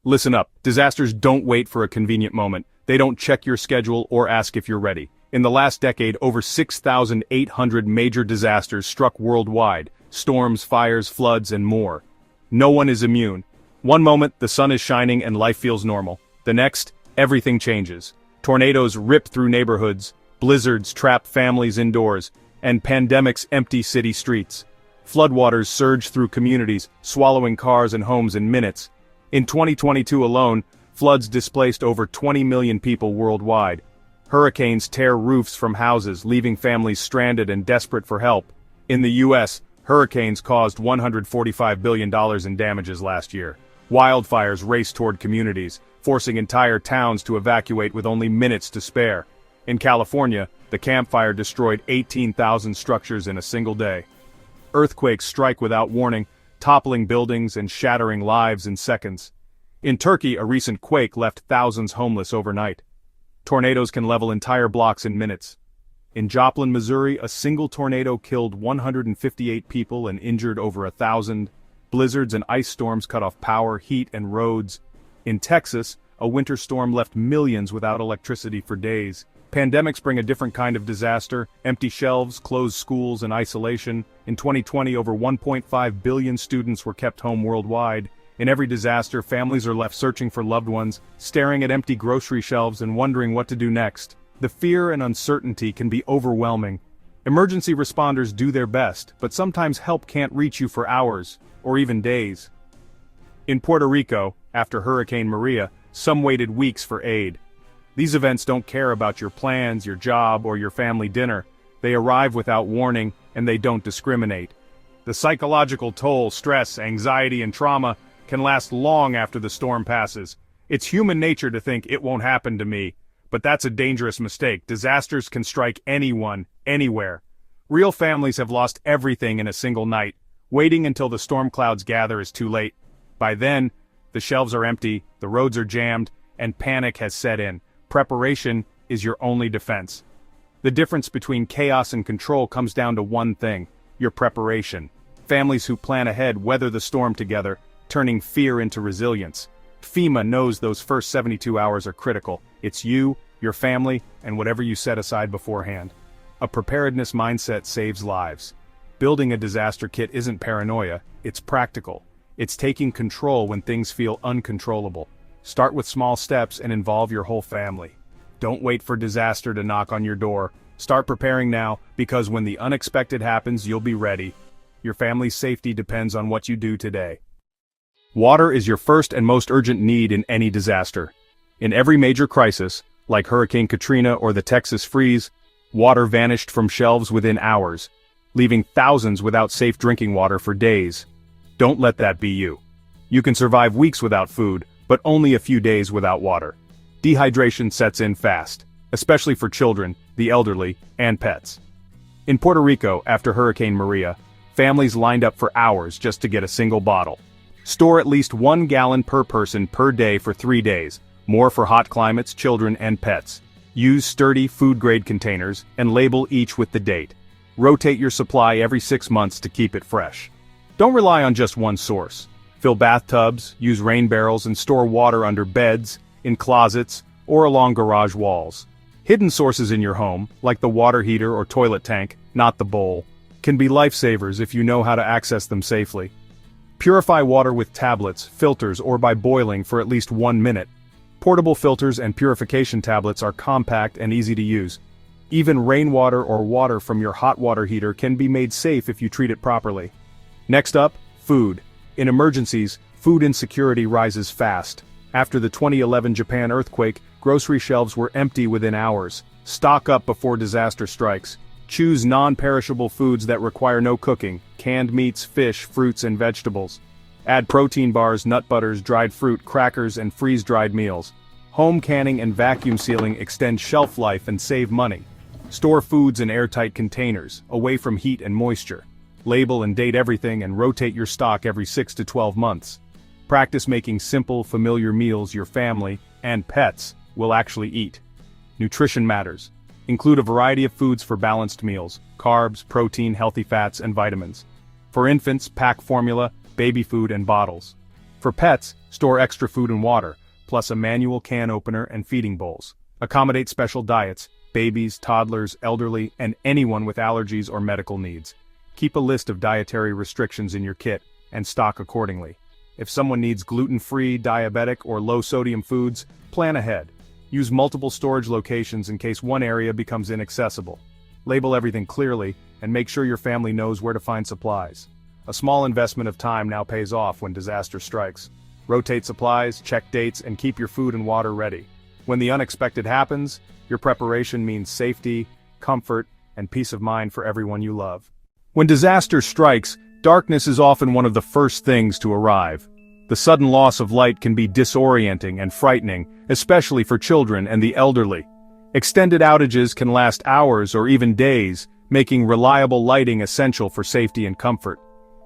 Listen up, disasters don't wait for a convenient moment. They don't check your schedule or ask if you're ready. In the last decade, over 6,800 major disasters struck worldwide: storms, fires, floods, and more. No one is immune. One moment, the sun is shining and life feels normal. The next, everything changes. Tornadoes rip through neighborhoods, blizzards trap families indoors, and pandemics empty city streets. Floodwaters surge through communities, swallowing cars and homes in minutes. In 2022 alone, floods displaced over 20 million people worldwide. Hurricanes tear roofs from houses, leaving families stranded and desperate for help. In the U.S., hurricanes caused $145 billion in damages last year. Wildfires raced toward communities, forcing entire towns to evacuate with only minutes to spare. In California, the Camp Fire destroyed 18,000 structures in a single day. Earthquakes strike without warning, toppling buildings and shattering lives in seconds. In Turkey, a recent quake left thousands homeless overnight. Tornadoes can level entire blocks in minutes. In Joplin, Missouri, a single tornado killed 158 people and injured over 1,000. Blizzards and ice storms cut off power, heat, and roads. In Texas, a winter storm left millions without electricity for days. Pandemics bring a different kind of disaster: empty shelves, closed schools, and isolation. In 2020, over 1.5 billion students were kept home worldwide. In every disaster, families are left searching for loved ones, staring at empty grocery shelves and wondering what to do next. The fear and uncertainty can be overwhelming. Emergency responders do their best, but sometimes help can't reach you for hours, or even days. In Puerto Rico, after Hurricane Maria, some waited weeks for aid. These events don't care about your plans, your job, or your family dinner. They arrive without warning, and they don't discriminate. The psychological toll, stress, anxiety, and trauma can last long after the storm passes. It's human nature to think it won't happen to me, but that's a dangerous mistake. Disasters can strike anyone, anywhere. Real families have lost everything in a single night. Waiting until the storm clouds gather is too late. By then, the shelves are empty, the roads are jammed, and panic has set in. Preparation is your only defense. The difference between chaos and control comes down to one thing: your preparation. Families who plan ahead weather the storm together, turning fear into resilience. FEMA knows those first 72 hours are critical. It's you, your family, and whatever you set aside beforehand. A preparedness mindset saves lives. Building a disaster kit isn't paranoia, it's practical. It's taking control when things feel uncontrollable. Start with small steps and involve your whole family. Don't wait for disaster to knock on your door. Start preparing now, because when the unexpected happens, you'll be ready. Your family's safety depends on what you do today. Water is your first and most urgent need in any disaster. In every major crisis, like Hurricane Katrina or the Texas freeze, water vanished from shelves within hours, leaving thousands without safe drinking water for days. Don't let that be you. You can survive weeks without food, but only a few days without water. Dehydration sets in fast, especially for children, the elderly, and pets. In Puerto Rico, after Hurricane Maria, families lined up for hours just to get a single bottle. Store at least 1 gallon per person per day for 3 days, more for hot climates, children, and pets. Use sturdy, food-grade containers, and label each with the date. Rotate your supply every 6 months to keep it fresh. Don't rely on just one source. Fill bathtubs, use rain barrels, and store water under beds, in closets, or along garage walls. Hidden sources in your home, like the water heater or toilet tank, not the bowl, can be lifesavers if you know how to access them safely. Purify water with tablets, filters, or by boiling for at least 1 minute. Portable filters and purification tablets are compact and easy to use. Even rainwater or water from your hot water heater can be made safe if you treat it properly. Next up, food. In emergencies, food insecurity rises fast. After the 2011 Japan earthquake, grocery shelves were empty within hours. Stock up before disaster strikes. Choose non-perishable foods that require no cooking: canned meats, fish, fruits, and vegetables. Add protein bars, nut butters, dried fruit, crackers, and freeze-dried meals. Home canning and vacuum sealing extend shelf life and save money. Store foods in airtight containers, away from heat and moisture. Label and date everything and rotate your stock every 6 to 12 months. Practice making simple, familiar meals your family and pets will actually eat. Nutrition matters. Include a variety of foods for balanced meals: carbs, protein, healthy fats, and vitamins. For infants, pack formula, baby food, and bottles. For pets, store extra food and water, plus a manual can opener and feeding bowls. Accommodate special diets, babies, toddlers, elderly, and anyone with allergies or medical needs. Keep a list of dietary restrictions in your kit, and stock accordingly. If someone needs gluten-free, diabetic, or low-sodium foods, plan ahead. Use multiple storage locations in case one area becomes inaccessible. Label everything clearly, and make sure your family knows where to find supplies. A small investment of time now pays off when disaster strikes. Rotate supplies, check dates, and keep your food and water ready. When the unexpected happens, your preparation means safety, comfort, and peace of mind for everyone you love. When disaster strikes, darkness is often one of the first things to arrive. The sudden loss of light can be disorienting and frightening, especially for children and the elderly. Extended outages can last hours or even days, making reliable lighting essential for safety and comfort.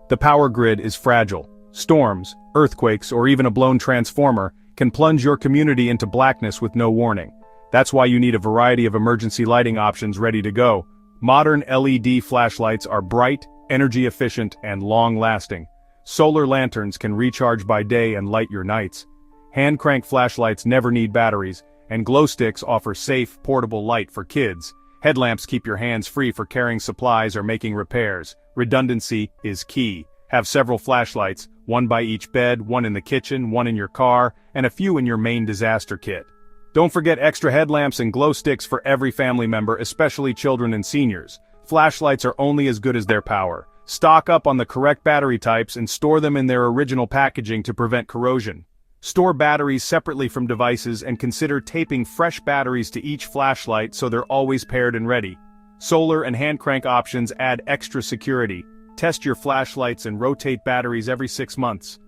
The power grid is fragile. Storms, earthquakes, or even a blown transformer can plunge your community into blackness with no warning. That's why you need a variety of emergency lighting options ready to go. Modern LED flashlights are bright, energy efficient, and long-lasting. Solar lanterns can recharge by day and light your nights. Hand-crank flashlights never need batteries, and glow sticks offer safe, portable light for kids. Headlamps keep your hands free for carrying supplies or making repairs. Redundancy is key. Have several flashlights, one by each bed, one in the kitchen, one in your car, and a few in your main disaster kit. Don't forget extra headlamps and glow sticks for every family member, especially children and seniors. Flashlights are only as good as their power. Stock up on the correct battery types and store them in their original packaging to prevent corrosion. Store batteries separately from devices and consider taping fresh batteries to each flashlight so they're always paired and ready. Solar and hand crank options add extra security. Test your flashlights and rotate batteries every 6 months.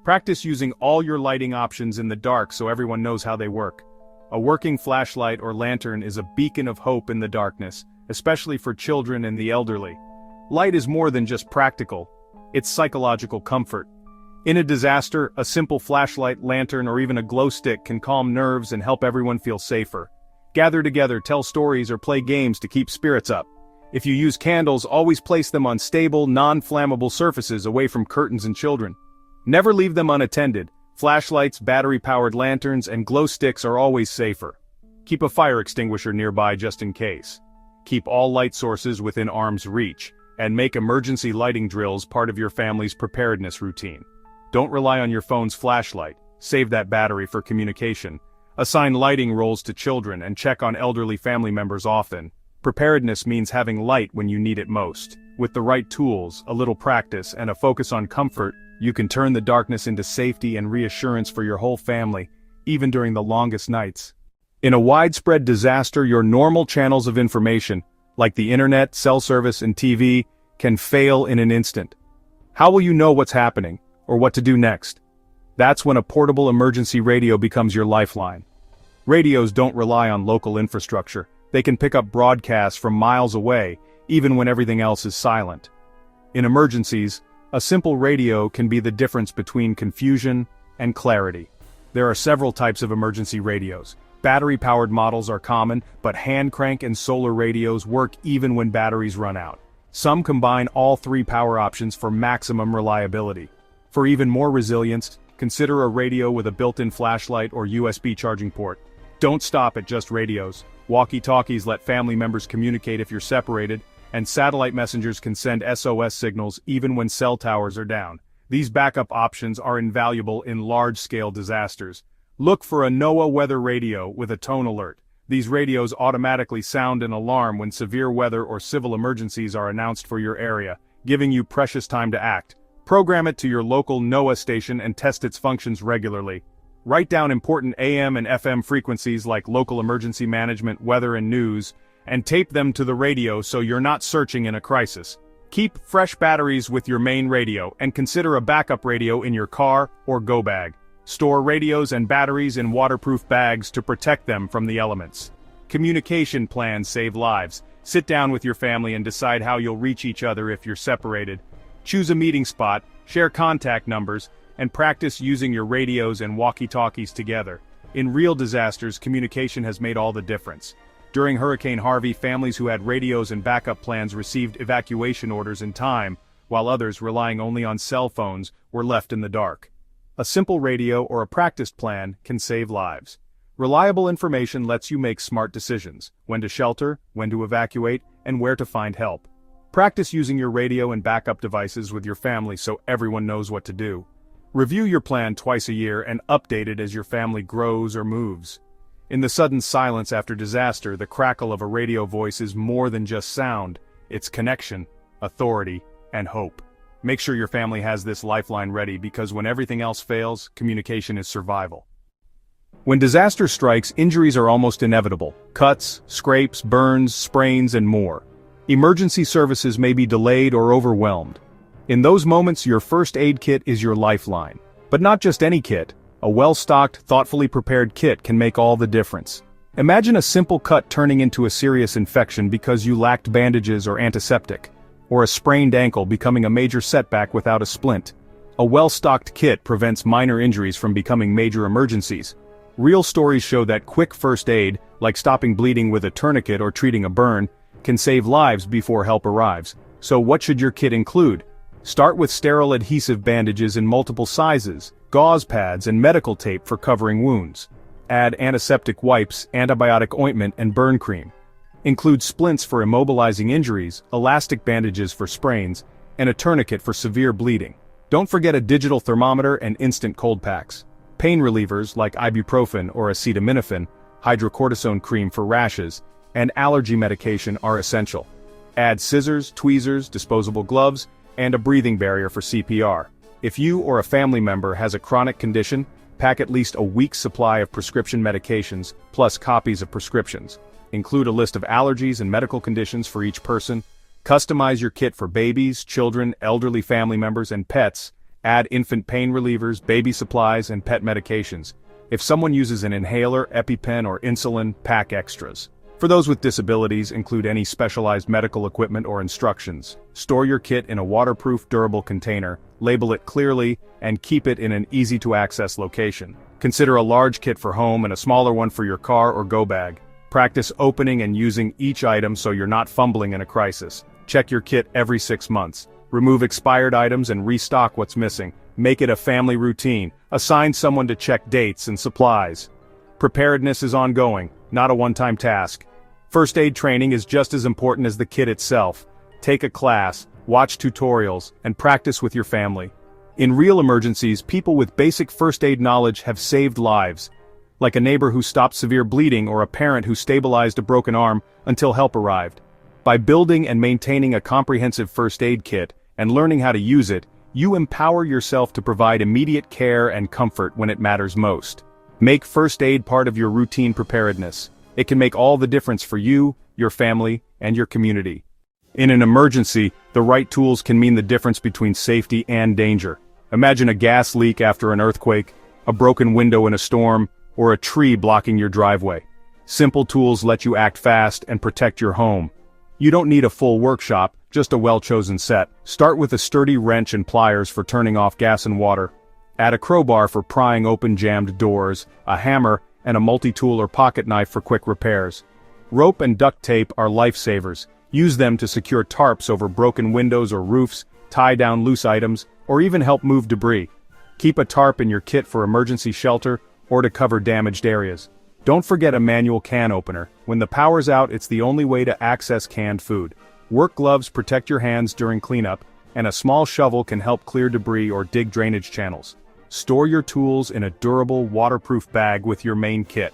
Practice using all your lighting options in the dark so everyone knows how they work. A working flashlight or lantern is a beacon of hope in the darkness, especially for children and the elderly. Light is more than just practical, it's psychological comfort. In a disaster, a simple flashlight, lantern, or even a glow stick can calm nerves and help everyone feel safer. Gather together, tell stories, or play games to keep spirits up. If you use candles, always place them on stable, non-flammable surfaces away from curtains and children. Never leave them unattended. Flashlights, battery-powered lanterns, and glow sticks are always safer. Keep a fire extinguisher nearby just in case. Keep all light sources within arm's reach, and make emergency lighting drills part of your family's preparedness routine. Don't rely on your phone's flashlight. Save that battery for communication. Assign lighting roles to children and check on elderly family members often. Preparedness means having light when you need it most. With the right tools, a little practice, and a focus on comfort, you can turn the darkness into safety and reassurance for your whole family, even during the longest nights. In a widespread disaster, your normal channels of information, like the internet, cell service, and TV, can fail in an instant. How will you know what's happening, or what to do next? That's when a portable emergency radio becomes your lifeline. Radios don't rely on local infrastructure. They can pick up broadcasts from miles away, even when everything else is silent. In emergencies, a simple radio can be the difference between confusion and clarity. There are several types of emergency radios. Battery-powered models are common, but hand crank and solar radios work even when batteries run out. Some combine all three power options for maximum reliability. For even more resilience, consider a radio with a built-in flashlight or USB charging port. Don't stop at just radios. Walkie-talkies let family members communicate if you're separated, and satellite messengers can send SOS signals even when cell towers are down. These backup options are invaluable in large-scale disasters. Look for a NOAA weather radio with a tone alert. These radios automatically sound an alarm when severe weather or civil emergencies are announced for your area, giving you precious time to act. Program it to your local NOAA station and test its functions regularly. Write down important AM and FM frequencies like local emergency management, weather, and news, and tape them to the radio so you're not searching in a crisis. Keep fresh batteries with your main radio, and consider a backup radio in your car or go bag. Store radios and batteries in waterproof bags to protect them from the elements. Communication plans save lives. Sit down with your family and decide how you'll reach each other if you're separated. Choose a meeting spot, share contact numbers, and practice using your radios and walkie-talkies together. In real disasters, communication has made all the difference. During Hurricane Harvey, families who had radios and backup plans received evacuation orders in time, while others, relying only on cell phones, were left in the dark. A simple radio or a practiced plan can save lives. Reliable information lets you make smart decisions: when to shelter, when to evacuate, and where to find help. Practice using your radio and backup devices with your family so everyone knows what to do. Review your plan twice a year and update it as your family grows or moves. In the sudden silence after disaster, the crackle of a radio voice is more than just sound. It's connection, authority, and hope. Make sure your family has this lifeline ready, because when everything else fails, communication is survival. When disaster strikes, injuries are almost inevitable: cuts, scrapes, burns, sprains, and more. Emergency services may be delayed or overwhelmed. In those moments, your first aid kit is your lifeline. But not just any kit. A well-stocked, thoughtfully prepared kit can make all the difference. Imagine a simple cut turning into a serious infection because you lacked bandages or antiseptic, or a sprained ankle becoming a major setback without a splint. A well-stocked kit prevents minor injuries from becoming major emergencies. Real stories show that quick first aid, like stopping bleeding with a tourniquet or treating a burn, can save lives before help arrives. So what should your kit include? Start with sterile adhesive bandages in multiple sizes, gauze pads, and medical tape for covering wounds. Add antiseptic wipes, antibiotic ointment, and burn cream. Include splints for immobilizing injuries, elastic bandages for sprains, and a tourniquet for severe bleeding. Don't forget a digital thermometer and instant cold packs. Pain relievers like ibuprofen or acetaminophen, hydrocortisone cream for rashes, and allergy medication are essential. Add scissors, tweezers, disposable gloves, and a breathing barrier for CPR. If you or a family member has a chronic condition, pack at least a week's supply of prescription medications, plus copies of prescriptions. Include a list of allergies and medical conditions for each person. Customize your kit for babies, children, elderly family members, and pets. Add infant pain relievers, baby supplies, and pet medications. If someone uses an inhaler, EpiPen, or insulin, pack extras. For those with disabilities, include any specialized medical equipment or instructions. Store your kit in a waterproof, durable container, label it clearly, and keep it in an easy-to-access location. Consider a large kit for home and a smaller one for your car or go bag. Practice opening and using each item so you're not fumbling in a crisis. Check your kit every 6 months. Remove expired items and restock what's missing. Make it a family routine. Assign someone to check dates and supplies. Preparedness is ongoing, not a one-time task. First aid training is just as important as the kit itself. Take a class, watch tutorials, and practice with your family. In real emergencies, people with basic first aid knowledge have saved lives, like a neighbor who stopped severe bleeding or a parent who stabilized a broken arm until help arrived. By building and maintaining a comprehensive first aid kit, and learning how to use it, you empower yourself to provide immediate care and comfort when it matters most. Make first aid part of your routine preparedness. It can make all the difference for you, your family, and your community. In an emergency, the right tools can mean the difference between safety and danger. Imagine a gas leak after an earthquake, a broken window in a storm, or a tree blocking your driveway. Simple tools let you act fast and protect your home. You don't need a full workshop, just a well-chosen set. Start with a sturdy wrench and pliers for turning off gas and water. Add a crowbar for prying open jammed doors, a hammer, and a multi-tool or pocket knife for quick repairs. Rope and duct tape are lifesavers. Use them to secure tarps over broken windows or roofs, tie down loose items, or even help move debris. Keep a tarp in your kit for emergency shelter or to cover damaged areas. Don't forget a manual can opener. When the power's out, it's the only way to access canned food. Work gloves protect your hands during cleanup, and a small shovel can help clear debris or dig drainage channels. Store your tools in a durable, waterproof bag with your main kit.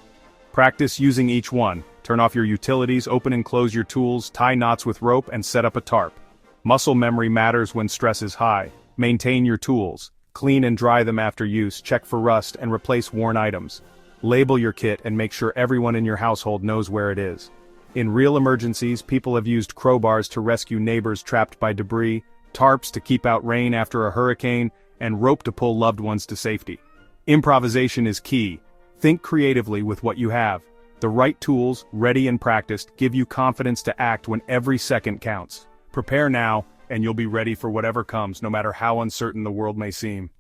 Practice using each one. Turn off your utilities, open and close your tools, tie knots with rope, and set up a tarp. Muscle memory matters when stress is high. Maintain your tools. Clean and dry them after use, check for rust, and replace worn items. Label your kit and make sure everyone in your household knows where it is. In real emergencies, people have used crowbars to rescue neighbors trapped by debris, tarps to keep out rain after a hurricane, and rope to pull loved ones to safety. Improvisation is key. Think creatively with what you have. The right tools, ready and practiced, give you confidence to act when every second counts. Prepare now, and you'll be ready for whatever comes, no matter how uncertain the world may seem.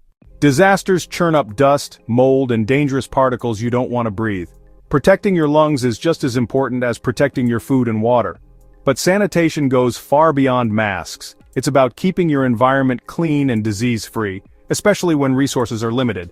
Disasters churn up dust, mold, and dangerous particles you don't want to breathe. Protecting your lungs is just as important as protecting your food and water. But sanitation goes far beyond masks. It's about keeping your environment clean and disease-free. especially when resources are limited.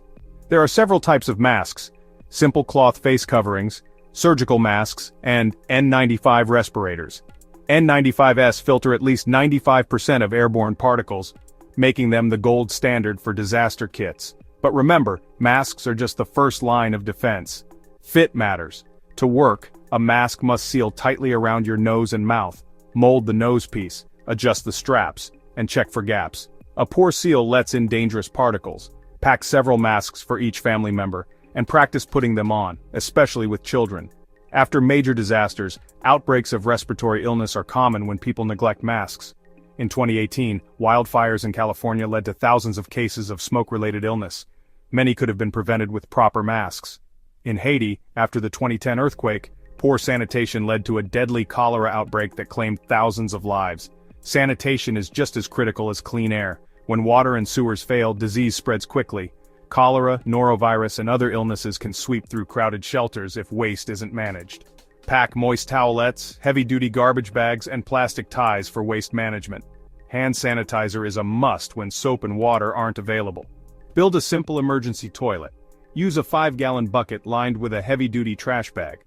There are several types of masks: simple cloth face coverings, surgical masks, and N95 respirators. N95s filter at least 95% of airborne particles, making them the gold standard for disaster kits. But remember, masks are just the first line of defense. Fit matters. To work, a mask must seal tightly around your nose and mouth. Mold the nose piece, adjust the straps, and check for gaps. A poor seal lets in dangerous particles. Pack several masks for each family member, and practice putting them on, especially with children. After major disasters, outbreaks of respiratory illness are common when people neglect masks. In 2018, wildfires in California led to thousands of cases of smoke-related illness. Many could have been prevented with proper masks. In Haiti, after the 2010 earthquake, poor sanitation led to a deadly cholera outbreak that claimed thousands of lives. Sanitation is just as critical as clean air. When water and sewers fail, disease spreads quickly. Cholera, norovirus, and other illnesses can sweep through crowded shelters if waste isn't managed. Pack moist towelettes, heavy-duty garbage bags, and plastic ties for waste management. Hand sanitizer is a must when soap and water aren't available. Build a simple emergency toilet. Use a 5-gallon bucket lined with a heavy-duty trash bag.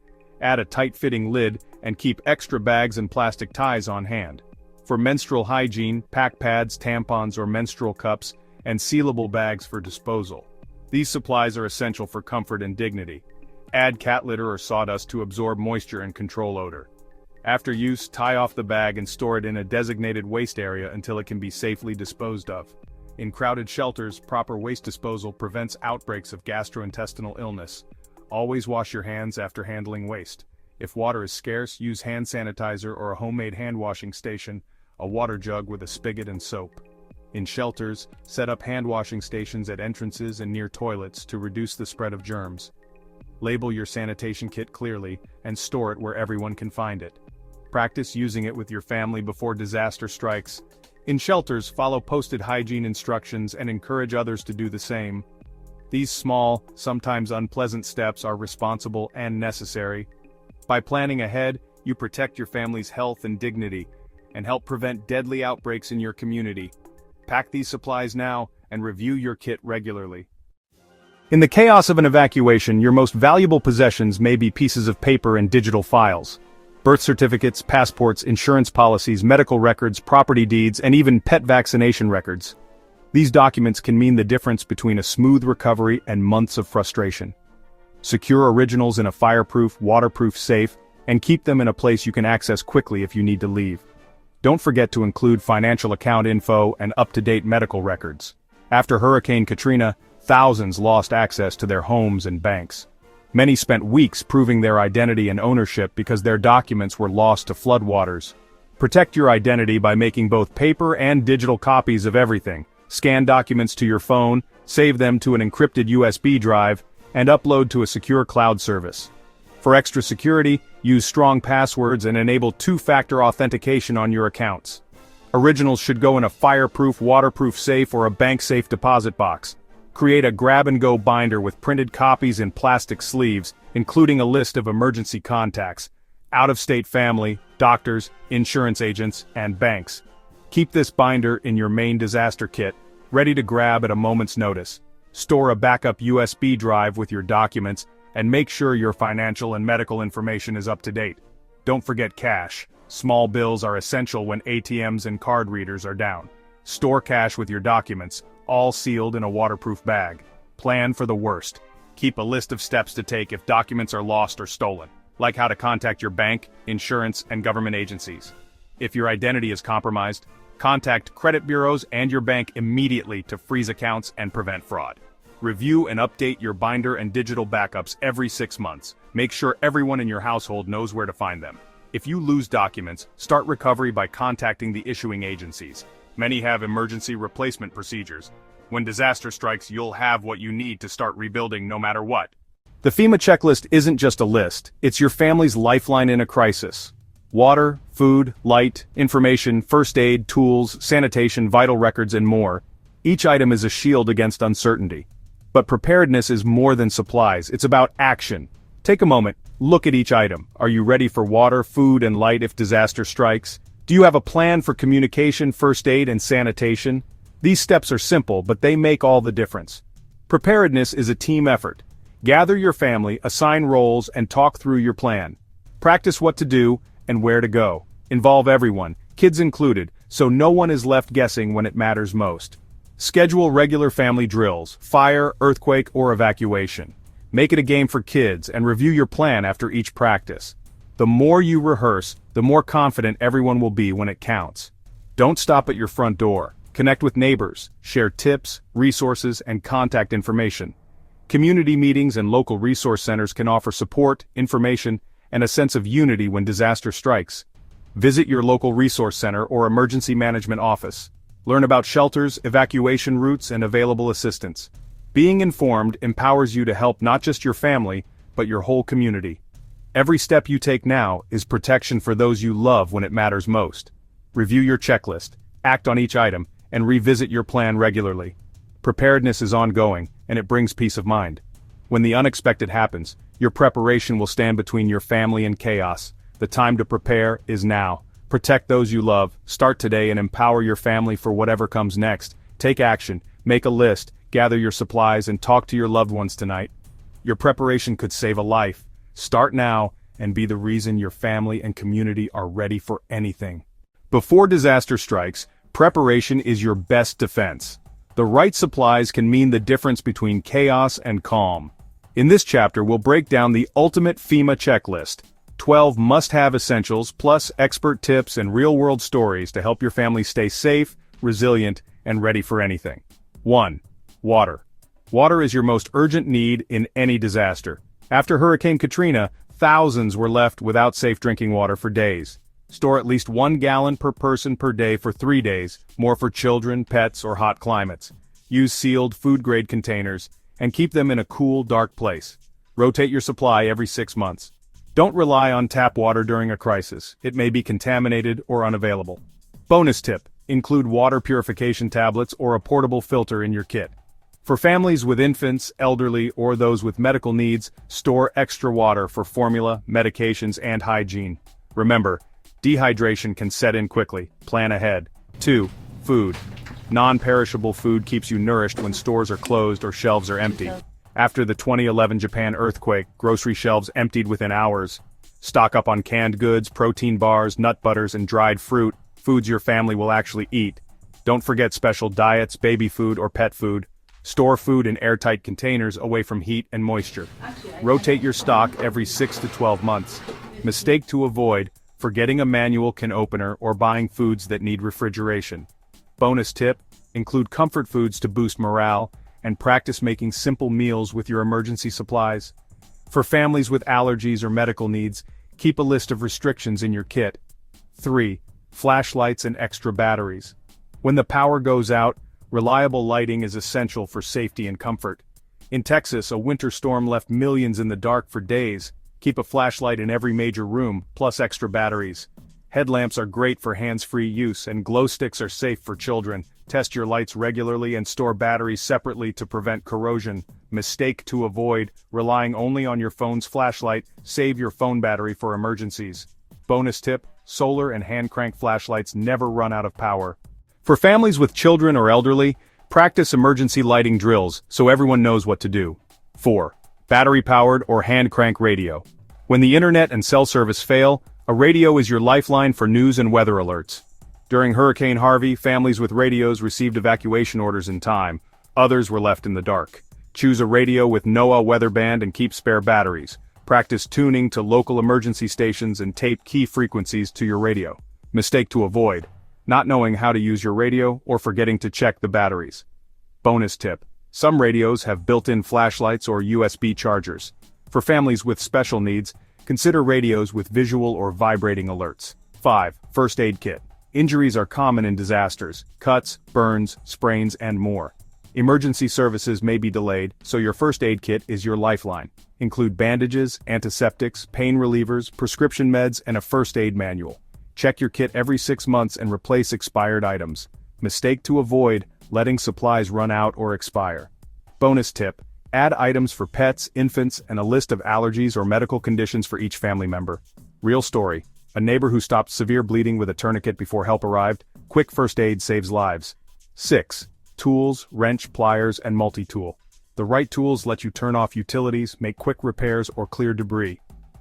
Add a tight-fitting lid, and keep extra bags and plastic ties on hand. For menstrual hygiene, pack pads, tampons, or menstrual cups, and sealable bags for disposal. These supplies are essential for comfort and dignity. Add cat litter or sawdust to absorb moisture and control odor. After use, tie off the bag and store it in a designated waste area until it can be safely disposed of. In crowded shelters, proper waste disposal prevents outbreaks of gastrointestinal illness. Always wash your hands after handling waste. If water is scarce, use hand sanitizer or a homemade hand washing station, a water jug with a spigot and soap. In shelters, set up hand washing stations at entrances and near toilets to reduce the spread of germs. Label your sanitation kit clearly and store it where everyone can find it. Practice using it with your family before disaster strikes. In shelters, follow posted hygiene instructions and encourage others to do the same. These small, sometimes unpleasant steps are responsible and necessary. By planning ahead, you protect your family's health and dignity, and help prevent deadly outbreaks in your community. Pack these supplies now, and review your kit regularly. In the chaos of an evacuation, your most valuable possessions may be pieces of paper and digital files. Birth certificates, passports, insurance policies, medical records, property deeds, and even pet vaccination records. These documents can mean the difference between a smooth recovery and months of frustration. Secure originals in a fireproof, waterproof safe, and keep them in a place you can access quickly if you need to leave. Don't forget to include financial account info and up-to-date medical records. After Hurricane Katrina, thousands lost access to their homes and banks. Many spent weeks proving their identity and ownership because their documents were lost to floodwaters. Protect your identity by making both paper and digital copies of everything. Scan documents to your phone, save them to an encrypted USB drive, and upload to a secure cloud service. For extra security, use strong passwords and enable two-factor authentication on your accounts. Originals should go in a fireproof, waterproof safe or a bank-safe deposit box. Create a grab-and-go binder with printed copies in plastic sleeves, including a list of emergency contacts, out-of-state family, doctors, insurance agents, and banks. Keep this binder in your main disaster kit, ready to grab at a moment's notice. Store a backup USB drive with your documents, and make sure your financial and medical information is up to date. Don't forget cash. Small bills are essential when ATMs and card readers are down. Store cash with your documents, all sealed in a waterproof bag. Plan for the worst. Keep a list of steps to take if documents are lost or stolen, like how to contact your bank, insurance, and government agencies. If your identity is compromised, contact credit bureaus and your bank immediately to freeze accounts and prevent fraud. Review and update your binder and digital backups every 6 months. Make sure everyone in your household knows where to find them. If you lose documents, start recovery by contacting the issuing agencies. Many have emergency replacement procedures. When disaster strikes, you'll have what you need to start rebuilding no matter what. The FEMA checklist isn't just a list, it's your family's lifeline in a crisis. Water, food, light, information, first aid, tools, sanitation, vital records, and more. Each item is a shield against uncertainty. But preparedness is more than supplies, it's about action. Take a moment, look at each item. Are you ready for water, food, and light if disaster strikes? Do you have a plan for communication, first aid, and sanitation? These steps are simple, but they make all the difference. Preparedness is a team effort. Gather your family, assign roles, and talk through your plan. Practice what to do and where to go. Involve everyone, kids included, so no one is left guessing when it matters most. Schedule regular family drills, fire, earthquake, or evacuation. Make it a game for kids and review your plan after each practice. The more you rehearse, the more confident everyone will be when it counts. Don't stop at your front door. Connect with neighbors, share tips, resources, and contact information. Community meetings and local resource centers can offer support, information, and a sense of unity when disaster strikes. Visit your local resource center or emergency management office. Learn about shelters, evacuation routes, and available assistance. Being informed empowers you to help not just your family, but your whole community. Every step you take now is protection for those you love when it matters most. Review your checklist, act on each item, and revisit your plan regularly. Preparedness is ongoing, and it brings peace of mind. When the unexpected happens, your preparation will stand between your family and chaos. The time to prepare is now. Protect those you love, start today, and empower your family for whatever comes next. Take action, make a list, gather your supplies, and talk to your loved ones tonight. Your preparation could save a life. Start now, and be the reason your family and community are ready for anything. Before disaster strikes, preparation is your best defense. The right supplies can mean the difference between chaos and calm. In this chapter, we'll break down the ultimate FEMA checklist. 12 must-have essentials, plus expert tips and real-world stories to help your family stay safe, resilient, and ready for anything. 1. Water. Water is your most urgent need in any disaster. After Hurricane Katrina, thousands were left without safe drinking water for days. Store at least 1 gallon per person per day for 3 days, more for children, pets, or hot climates. Use sealed, food-grade containers, and keep them in a cool, dark place. Rotate your supply every 6 months. Don't rely on tap water during a crisis. It may be contaminated or unavailable. Bonus tip: include water purification tablets or a portable filter in your kit. For families with infants, elderly, or those with medical needs, store extra water for formula, medications, and hygiene. Remember, dehydration can set in quickly. Plan ahead. 2. Food. Non-perishable food keeps you nourished when stores are closed or shelves are empty. After the 2011 Japan earthquake, grocery shelves emptied within hours. Stock up on canned goods, protein bars, nut butters, and dried fruit, foods your family will actually eat. Don't forget special diets, baby food, or pet food. Store food in airtight containers away from heat and moisture. Rotate your stock every 6 to 12 months. Mistake to avoid: forgetting a manual can opener or buying foods that need refrigeration. Bonus tip: include comfort foods to boost morale, and practice making simple meals with your emergency supplies. For families with allergies or medical needs, keep a list of restrictions in your kit. 3. Flashlights and extra batteries. When the power goes out, reliable lighting is essential for safety and comfort. In Texas, a winter storm left millions in the dark for days. Keep a flashlight in every major room, plus extra batteries. Headlamps are great for hands-free use, and glow sticks are safe for children. Test your lights regularly and store batteries separately to prevent corrosion. Mistake to avoid: relying only on your phone's flashlight. Save your phone battery for emergencies. Bonus tip: solar and hand-crank flashlights never run out of power. For families with children or elderly, practice emergency lighting drills so everyone knows what to do. 4. Battery-powered or hand-crank radio. When the internet and cell service fail, a radio is your lifeline for news and weather alerts. During Hurricane Harvey, families with radios received evacuation orders in time. Others were left in the dark. Choose a radio with NOAA weather band and keep spare batteries. Practice tuning to local emergency stations and tape key frequencies to your radio. Mistake to avoid: not knowing how to use your radio or forgetting to check the batteries. Bonus tip: some radios have built-in flashlights or USB chargers. For families with special needs, consider radios with visual or vibrating alerts. 5. First aid kit. Injuries are common in disasters: cuts, burns, sprains, and more. Emergency services may be delayed, so your first aid kit is your lifeline. Include bandages, antiseptics, pain relievers, prescription meds, and a first aid manual. Check your kit every 6 months and replace expired items. Mistake to avoid: letting supplies run out or expire. Bonus tip: add items for pets, infants, and a list of allergies or medical conditions for each family member. Real story: a neighbor who stopped severe bleeding with a tourniquet before help arrived. Quick first aid saves lives. 6. Tools, wrench, pliers, and multi-tool. The right tools let you turn off utilities, make quick repairs, or clear debris.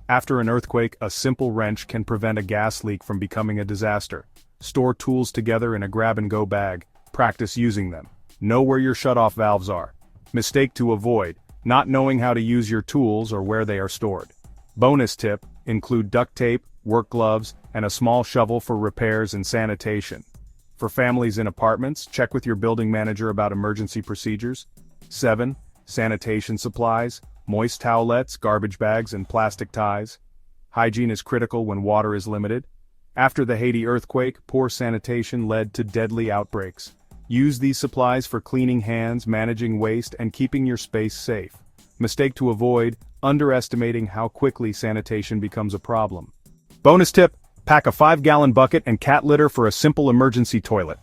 After an earthquake, a simple wrench can prevent a gas leak from becoming a disaster. Store tools together in a grab-and-go bag. Practice using them. Know where your shut-off valves are. Mistake to avoid: not knowing how to use your tools or where they are stored. Bonus tip: include duct tape, work gloves, and a small shovel for repairs and sanitation. For families in apartments, check with your building manager about emergency procedures. 7. Sanitation supplies, moist towelettes, garbage bags, and plastic ties. Hygiene is critical when water is limited. After the Haiti earthquake, poor sanitation led to deadly outbreaks. Use these supplies for cleaning hands, managing waste, and keeping your space safe. Mistake to avoid: underestimating how quickly sanitation becomes a problem. Bonus tip: pack a 5-gallon bucket and cat litter for a simple emergency toilet.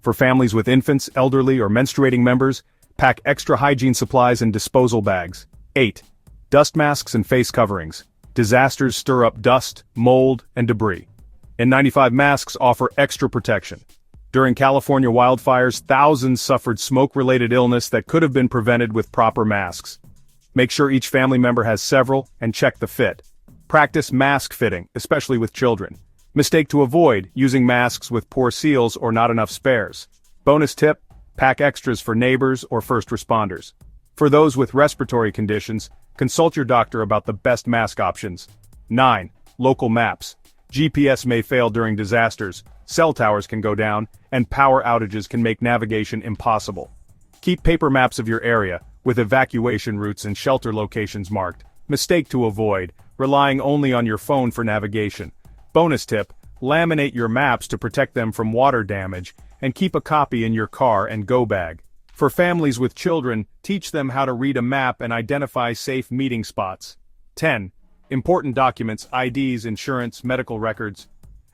For families with infants, elderly, or menstruating members, pack extra hygiene supplies and disposal bags. 8. Dust masks and face coverings. Disasters stir up dust, mold, and debris. N95 masks offer extra protection. During California wildfires, thousands suffered smoke-related illness that could have been prevented with proper masks. Make sure each family member has several, and check the fit. Practice mask fitting, especially with children. Mistake to avoid: using masks with poor seals or not enough spares. Bonus tip: pack extras for neighbors or first responders. For those with respiratory conditions, consult your doctor about the best mask options. 9. Local maps. GPS may fail during disasters, cell towers can go down, and power outages can make navigation impossible. Keep paper maps of your area, with evacuation routes and shelter locations marked. Mistake to avoid: relying only on your phone for navigation. Bonus tip: laminate your maps to protect them from water damage, and keep a copy in your car and go bag. For families with children, teach them how to read a map and identify safe meeting spots. 10. Important documents: IDs, insurance, medical records.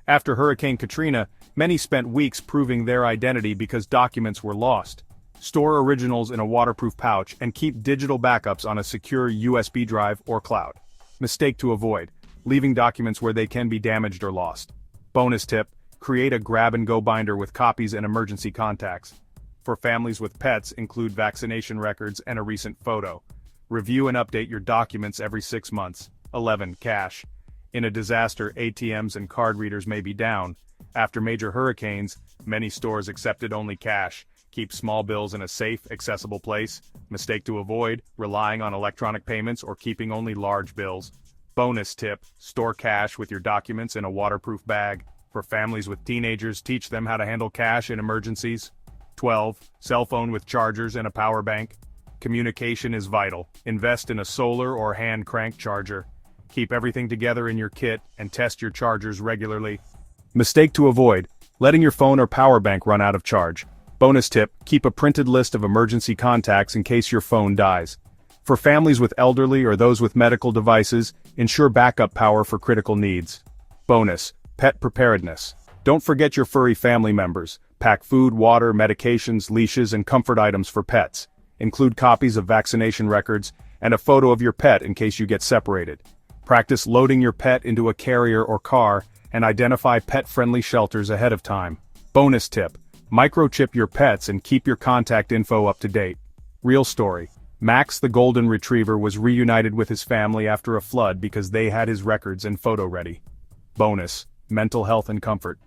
After Hurricane Katrina, many spent weeks proving their identity because documents were lost. Store originals in a waterproof pouch and keep digital backups on a secure USB drive or cloud. Mistake to avoid: leaving documents where they can be damaged or lost. Bonus tip: create a grab-and-go binder with copies and emergency contacts. For families with pets, include vaccination records and a recent photo. Review and update your documents every 6 months. 11. Cash. In a disaster, ATMs and card readers may be down. After major hurricanes, many stores accepted only cash. Keep small bills in a safe, accessible place. Mistake to avoid: relying on electronic payments or keeping only large bills. Bonus tip: store cash with your documents in a waterproof bag. For families with teenagers, teach them how to handle cash in emergencies. 12. Cell phone with chargers and a power bank. Communication is vital. Invest in a solar or hand crank charger. Keep everything together in your kit and test your chargers regularly. Mistake to avoid: letting your phone or power bank run out of charge. Bonus tip: keep a printed list of emergency contacts in case your phone dies. For families with elderly or those with medical devices, ensure backup power for critical needs. Bonus: pet preparedness. Don't forget your furry family members. Pack food, water, medications, leashes, and comfort items for pets. Include copies of vaccination records and a photo of your pet in case you get separated. Practice loading your pet into a carrier or car, and identify pet-friendly shelters ahead of time. Bonus tip: microchip your pets and keep your contact info up to date. Real story: Max the Golden Retriever was reunited with his family after a flood because they had his records and photo ready. Bonus: mental health and comfort.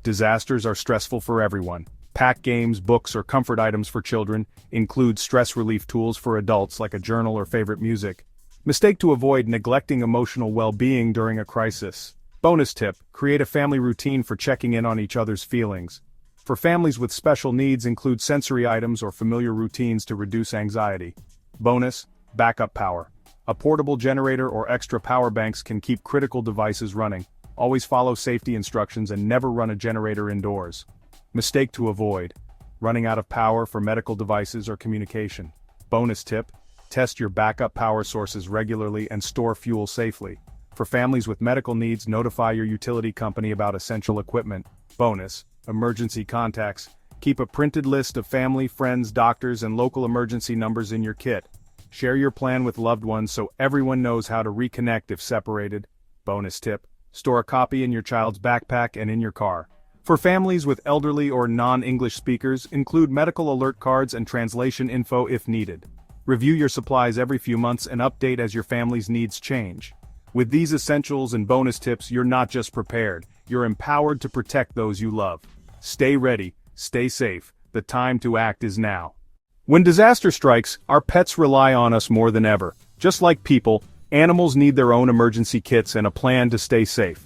Disasters are stressful for everyone. Pack games, books, or comfort items for children. Include stress relief tools for adults like a journal or favorite music. Mistake to avoid: neglecting emotional well-being during a crisis. Bonus tip: create a family routine for checking in on each other's feelings. For families with special needs, include sensory items or familiar routines to reduce anxiety. Bonus: backup power. A portable generator or extra power banks can keep critical devices running. Always follow safety instructions and never run a generator indoors. Mistake to avoid: running out of power for medical devices or communication. Bonus tip: test your backup power sources regularly and store fuel safely. For families with medical needs, notify your utility company about essential equipment. Bonus: emergency contacts. Keep a printed list of family, friends, doctors, and local emergency numbers in your kit. Share your plan with loved ones so everyone knows how to reconnect if separated. Bonus tip: store a copy in your child's backpack and in your car. For families with elderly or non-English speakers, include medical alert cards and translation info if needed. Review your supplies every few months and update as your family's needs change. With these essentials and bonus tips, you're not just prepared, you're empowered to protect those you love. Stay ready, stay safe, the time to act is now. When disaster strikes, our pets rely on us more than ever. Just like people, animals need their own emergency kits and a plan to stay safe.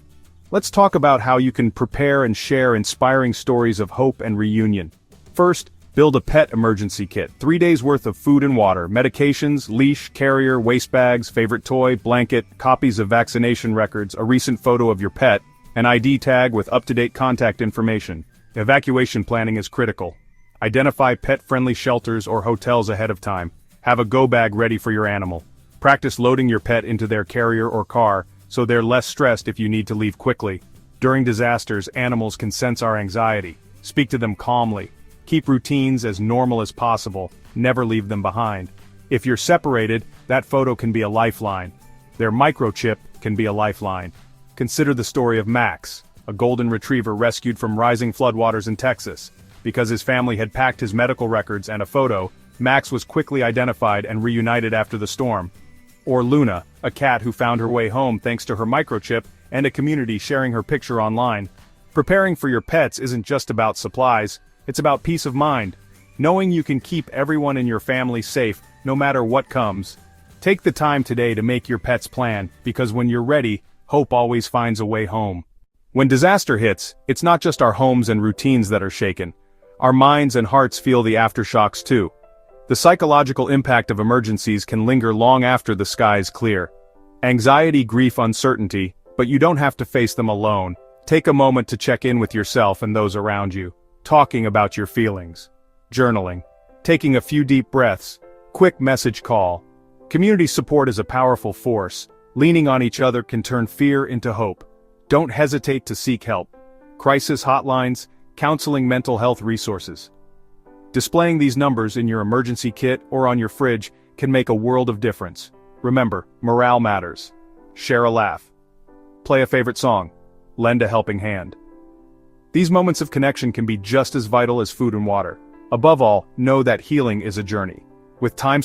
Let's talk about how you can prepare and share inspiring stories of hope and reunion. First, build a pet emergency kit. 3 days worth of food and water, medications, leash, carrier, waste bags, favorite toy, blanket, copies of vaccination records, a recent photo of your pet, an ID tag with up-to-date contact information. Evacuation planning is critical. Identify pet-friendly shelters or hotels ahead of time. Have a go bag ready for your animal. Practice loading your pet into their carrier or car, so they're less stressed if you need to leave quickly. During disasters, animals can sense our anxiety. Speak to them calmly. Keep routines as normal as possible. Never leave them behind. If you're separated, that photo can be a lifeline. Their microchip can be a lifeline. Consider the story of Max, a golden retriever rescued from rising floodwaters in Texas. Because his family had packed his medical records and a photo, Max was quickly identified and reunited after the storm. Or Luna, a cat who found her way home thanks to her microchip and a community sharing her picture online. Preparing for your pets isn't just about supplies, it's about peace of mind. Knowing you can keep everyone in your family safe, no matter what comes. Take the time today to make your pet's plan, because when you're ready, hope always finds a way home. When disaster hits, it's not just our homes and routines that are shaken. Our minds and hearts feel the aftershocks too. The psychological impact of emergencies can linger long after the skies clear. Anxiety, grief, uncertainty, but you don't have to face them alone. Take a moment to check in with yourself and those around you. Talking about your feelings. Journaling. Taking a few deep breaths. Quick message call. Community support is a powerful force. Leaning on each other can turn fear into hope. Don't hesitate to seek help. Crisis hotlines, counseling, mental health resources. Displaying these numbers in your emergency kit or on your fridge can make a world of difference. Remember, morale matters. Share a laugh. Play a favorite song. Lend a helping hand. These moments of connection can be just as vital as food and water. Above all, know that healing is a journey. With time